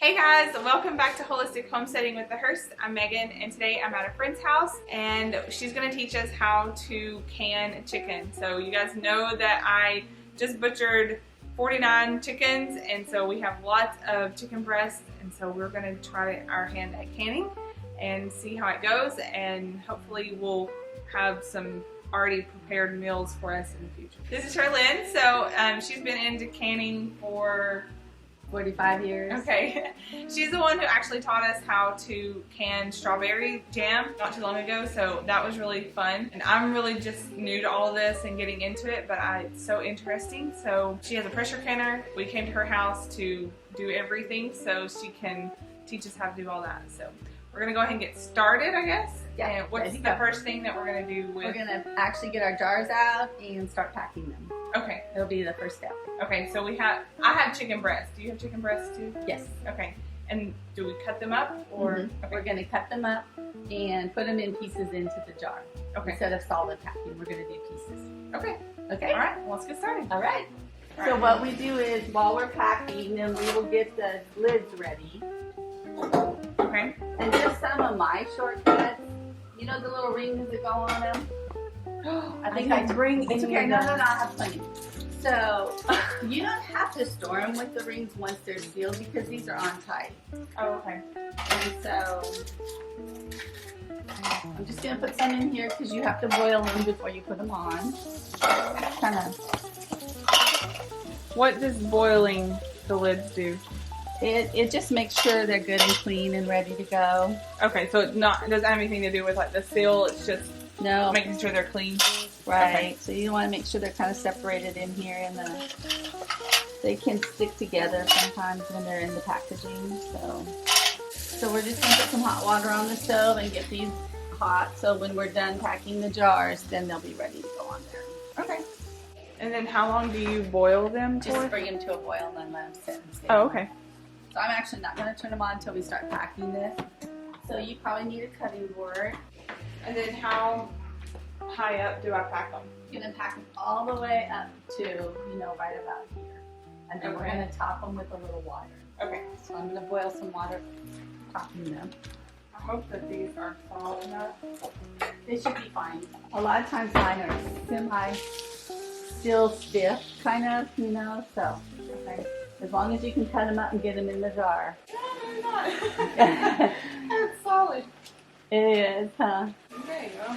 Hey guys, welcome back to Holistic Homesteading with the Hurst. I'm Megan and today I'm at a friend's house and she's going to teach us how to can chicken. So you guys know that I just butchered 49 chickens and so we have lots of chicken breasts and so we're going to try our hand at canning and see how it goes, and hopefully we'll have some already prepared meals for us in the future. This is her Lynn. So she's been into canning for 45 years. Okay. She's the one who actually taught us how to can strawberry jam not too long ago, so that was really fun. And I'm really just new to all of this and getting into it, but it's so interesting. So she has a pressure canner. We came to her house to do everything so she can teach us how to do all that. So we're going to go ahead and get started, I guess. Yeah. And what's the first thing that we're going to do with? We're going to actually get our jars out and start packing them. Okay. It'll be the first step. Okay, so I have chicken breasts. Do you have chicken breasts too? Yes. Okay. And do we cut them up or? Mm-hmm. Okay. We're going to cut them up and put them in pieces into the jar. Okay. Instead of solid packing, we're going to do pieces. Okay. Okay. All right. Well, let's get started. All right. So what we do is while we're packing, then we will get the lids ready. Okay. And just some of my shortcuts. You know the little rings that go on them? I think I bring. It's okay. No, I have plenty. So you don't have to store them with the rings once they're sealed because these are on tight. Oh, okay. And so I'm just gonna put some in here because you have to boil them before you put them on. Kind of. What does boiling the lids do? It just makes sure they're good and clean and ready to go. Okay, so it doesn't have anything to do with like the seal. It's just making sure they're clean. Right. Okay. So you want to make sure they're kind of separated in here, and they can stick together sometimes when they're in the packaging. So we're just gonna put some hot water on the stove and get these hot. So when we're done packing the jars, then they'll be ready to go on there. Okay. And then how long do you boil them for? Just bring them to a boil and then let them sit and stay. Oh, okay. So I'm actually not going to turn them on until we start packing this. So you probably need a cutting board. And then how high up do I pack them? You're going to pack them all the way up to, right about here. And then we're going to top them with a little water. Okay. So I'm going to boil some water, topping them. I hope that these are solid enough. They should be fine. A lot of times mine are still stiff, kind of, so. Okay. As long as you can cut them up and get them in the jar. No, they're not. That's solid. It is, huh? Okay, well,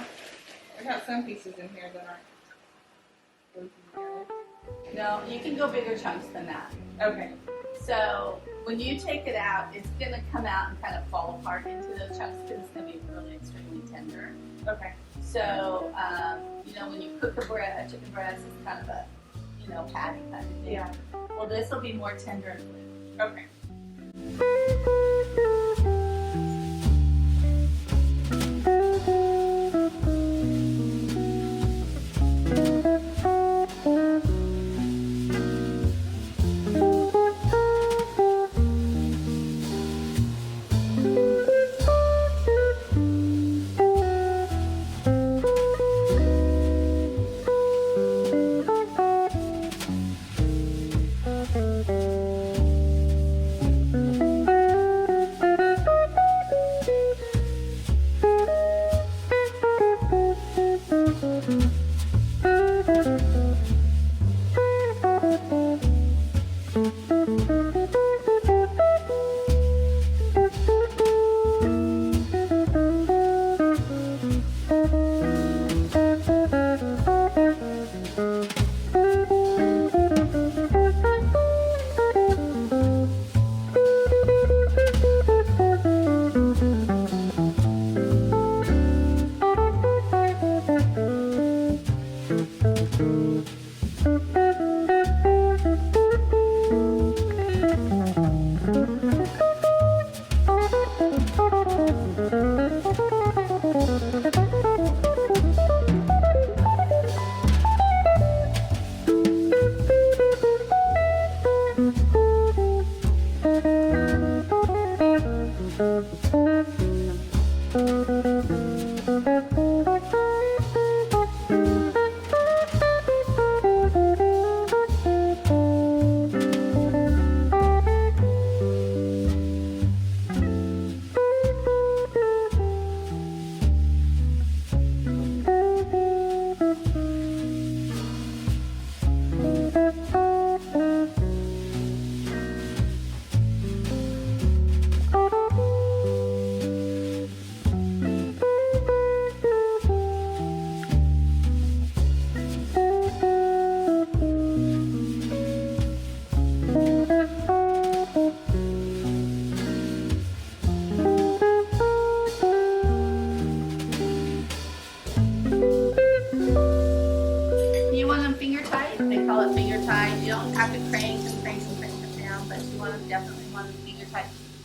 I got some pieces in here that aren't. No, you can go bigger chunks than that. Okay. So when you take it out, it's going to come out and kind of fall apart into those chunks because it's going to be really extremely tender. Okay. So, when you cook a chicken breast, it's kind of a, patty kind of thing. Yeah. Well, this will be more tender and blue. Okay.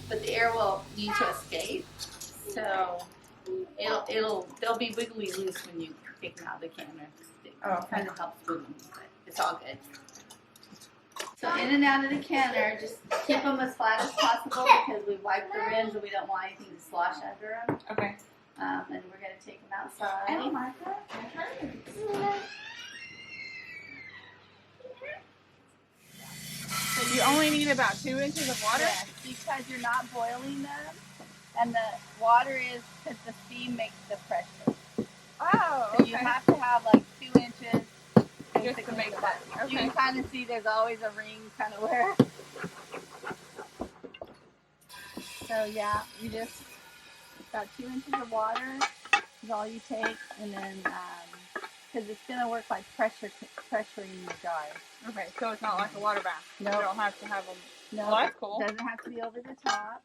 but the air will need to escape. So they'll be wiggly loose when you take them out of the canner. It kind of helps with them, but it's all good. So in and out of the canner, just keep them as flat as possible because we wipe the rims and we don't want anything to slosh under them. Okay. And we're going to take them outside. Oh, Martha. So you only need about 2 inches of water? Yes, because you're not boiling them. And the water is because the steam makes the pressure. Oh, So you have to have like 2 inches. Just to make that. Okay. You can kind of see there's always a ring kind of where. So yeah, you just, about 2 inches of water is all you take. And then, because it's going to work like pressuring the jar. Okay, so it's not like a water bath. No. You don't have to have them. No, Well, that's cool. It doesn't have to be over the top.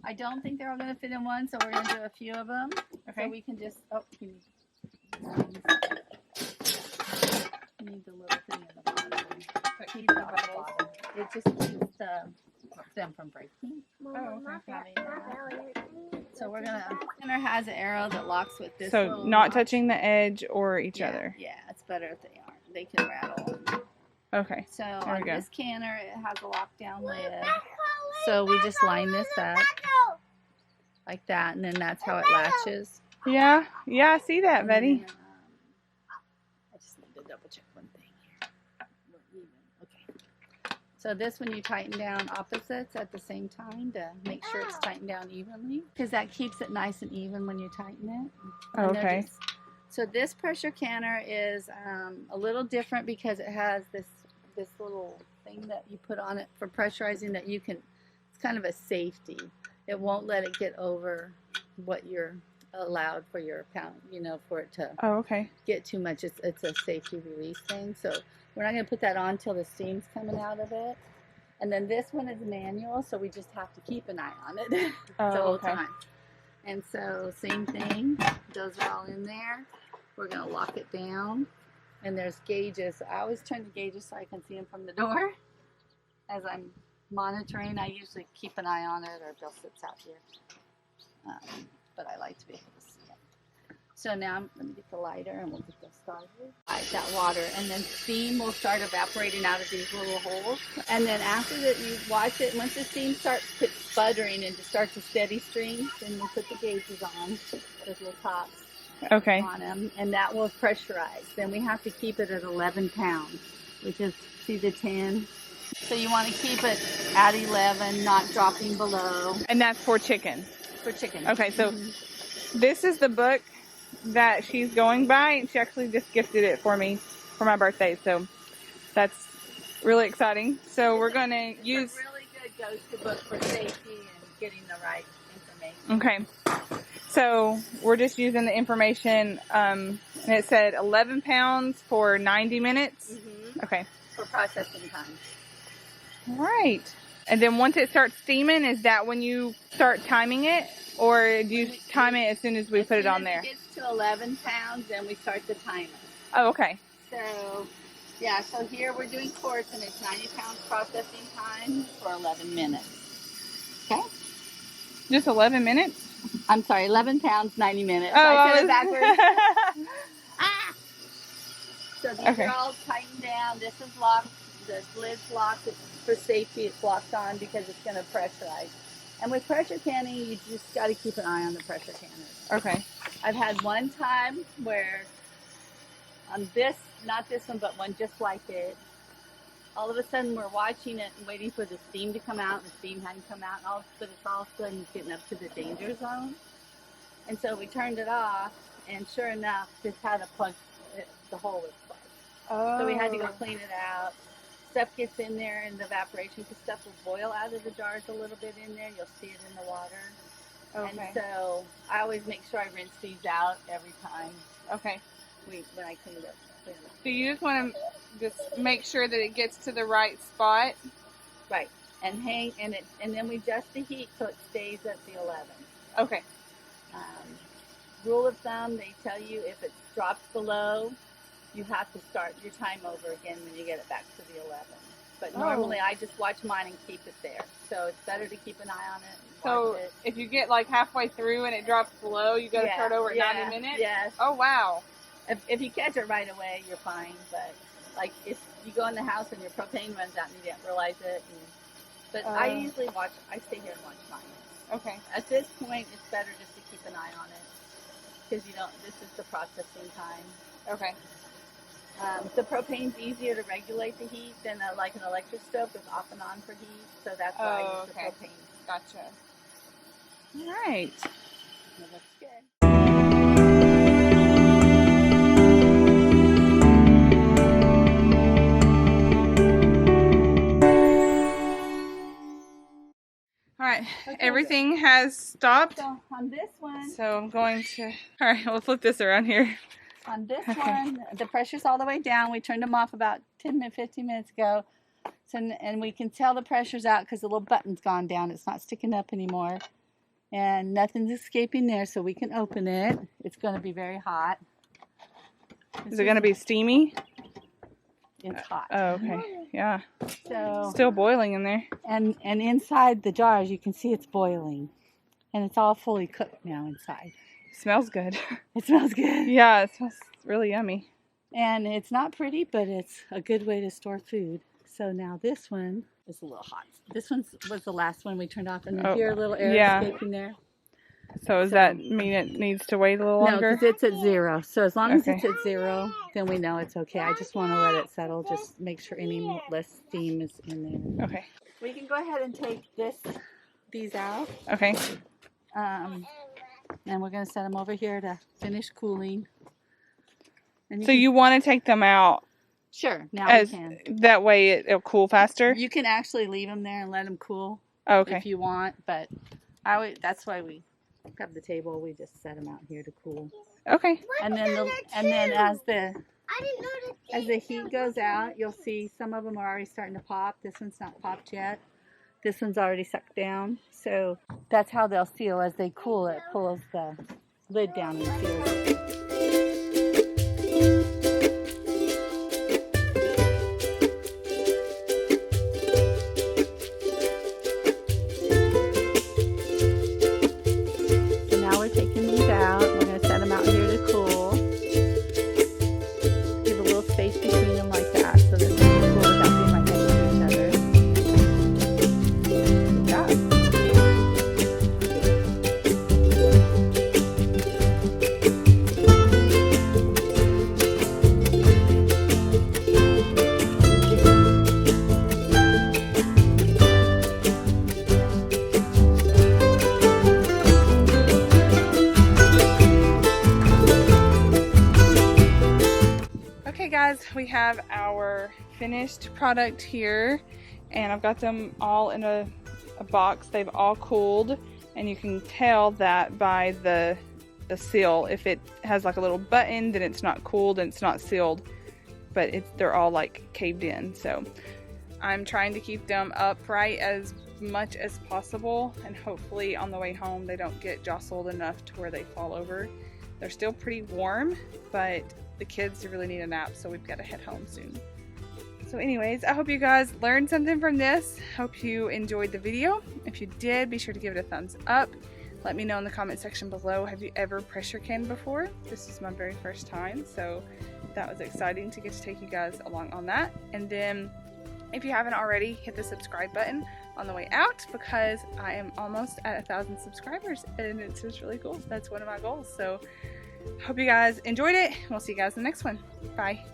I don't think they're all going to fit in one, so we're going to do a few of them. Okay. So we can just, you need the little thing in the bottom. Keep it on the bottom. It just keeps them from breaking. Oh, okay. So we're going to, Tanner has an arrow that locks with this. So not touching the edge or each other. Yeah, it's better if they aren't. They can rattle. Okay. So on this canner, it has a lockdown lid. So we just line this up like that, and then that's how it latches. Yeah, I see that, Betty. Then, I just need to double check one thing here. We're even. Okay. So this one you tighten down opposites at the same time to make sure it's tightened down evenly, because that keeps it nice and even when you tighten it. Okay. So this pressure canner is a little different because it has this little thing that you put on it for pressurizing that you can. It's kind of a safety. It won't let it get over what you're allowed for your pound, for it to get too much. It's a safety release thing. So we're not going to put that on till the steam's coming out of it. And then this one is manual, so we just have to keep an eye on it the whole time. And so same thing. Those are all in there. We're going to lock it down. And there's gauges. I always turn the gauges so I can see them from the door as I'm monitoring. I usually keep an eye on it, or Bill sits out here. But I like to be able to see it. So now let me get the lighter and we'll get this started. Light that water, and then steam will start evaporating out of these little holes. And then after that, you watch it. Once the steam starts sputtering and just starts a steady stream, then we put the gauges on, those little tops. On them, and that will pressurize. Then we have to keep it at 11 pounds, which is, see the 10? So you want to keep it at 11, not dropping below. And that's for chicken? For chicken. Okay, so this is the book that she's going by. She actually just gifted it for me for my birthday, so that's really exciting. So we're going to use... It's a really good go-to book for safety and getting the right information. Okay. So we're just using the information, and it said 11 pounds for 90 minutes. Okay. For processing time. All right. And then once it starts steaming, is that when you start timing it? Or do you time it as soon as we put it on there? As soon as it gets to 11 pounds, then we start the timer. Oh, okay. So, yeah, so here we're doing quarts, and it's 90 pounds processing time for 11 minutes. Okay? Just 11 minutes? I'm sorry, 11 pounds, 90 minutes. Oh, I said it backwards. So these are all tightened down. This is locked. The lid's locked. It's for safety. It's locked on because it's going to pressurize. And with pressure canning, you just got to keep an eye on the pressure canners. Okay. I've had one time where on this, not this one, but one just like it, all of a sudden we're watching it and waiting for the steam to come out, and the steam hadn't come out, but it's all of a sudden getting up to the danger zone. And so we turned it off, and sure enough, this had a plug, the hole was plugged. Oh. So we had to go clean it out. Stuff gets in there in the evaporation, because stuff will boil out of the jars a little bit in there. You'll see it in the water. Okay. And so I always make sure I rinse these out every time. Okay. When I clean it up. So you just want to just make sure that it gets to the right spot. Right. And and then we adjust the heat so it stays at the 11. Okay. Rule of thumb, they tell you if it drops below, you have to start your time over again when you get it back to the 11. but normally I just watch mine and keep it there. So it's better to keep an eye on it. So if you get like halfway through and it drops below, you got to start over at 90 minutes? Yes. Oh, wow. If you catch it right away, you're fine. But like if you go in the house and your propane runs out and you didn't realize it. But I usually I stay here and watch mine. Okay. At this point, it's better just to keep an eye on it because this is the processing time. Okay. The propane's easier to regulate the heat than like an electric stove is off and on for heat. So that's why I use the propane. Gotcha. All right. That looks good. All right, everything has stopped. So on this one. So I'm going to, all right, we'll flip this around here. On this one, the pressure's all the way down. We turned them off about 15 minutes ago. So, and we can tell the pressure's out because the little button's gone down. It's not sticking up anymore. And nothing's escaping there, so we can open it. It's going to be very hot. Is it going to be steamy? It's hot. Oh, okay. Yeah. So still boiling in there. And inside the jars, you can see it's boiling. And it's all fully cooked now inside. It smells good. It smells good. Yeah, it smells really yummy. And it's not pretty, but it's a good way to store food. So now this one is a little hot. This one was the last one we turned off. And you hear a little air escaping there. So does that mean it needs to wait a little longer? No, because it's at 0. So as long as it's at 0, then we know it's okay. I just want to let it settle. Just make sure any less steam is in there. Okay. We can go ahead and take these out. Okay. And we're going to set them over here to finish cooling. And so you want to take them out? Sure. Now we can. That way it'll cool faster? You can actually leave them there and let them cool. Okay. If you want, but that's why we have the table. We just set them out here to cool. Okay. And then as the heat goes out, you'll see some of them are already starting to pop. This one's not popped yet. This one's already sucked down. So that's how they'll seal. As they cool, it pulls the lid down and seals it. We have our finished product here, and I've got them all in a box. They've all cooled, and you can tell that by the seal. If it has like a little button, then it's not cooled and it's not sealed, but they're all like caved in. So I'm trying to keep them upright as much as possible, and hopefully on the way home they don't get jostled enough to where they fall over. They're still pretty warm, but the kids really need a nap, so we've got to head home soon. So anyways, I hope you guys learned something from this. Hope you enjoyed the video. If you did, be sure to give it a thumbs up. Let me know in the comment section below, have you ever pressure canned before? This is my very first time, so that was exciting to get to take you guys along on that. And then if you haven't already, hit the subscribe button on the way out, because I am almost at 1,000 subscribers, and it's just really cool. That's one of my goals. So hope you guys enjoyed it. We'll see you guys in the next one. Bye.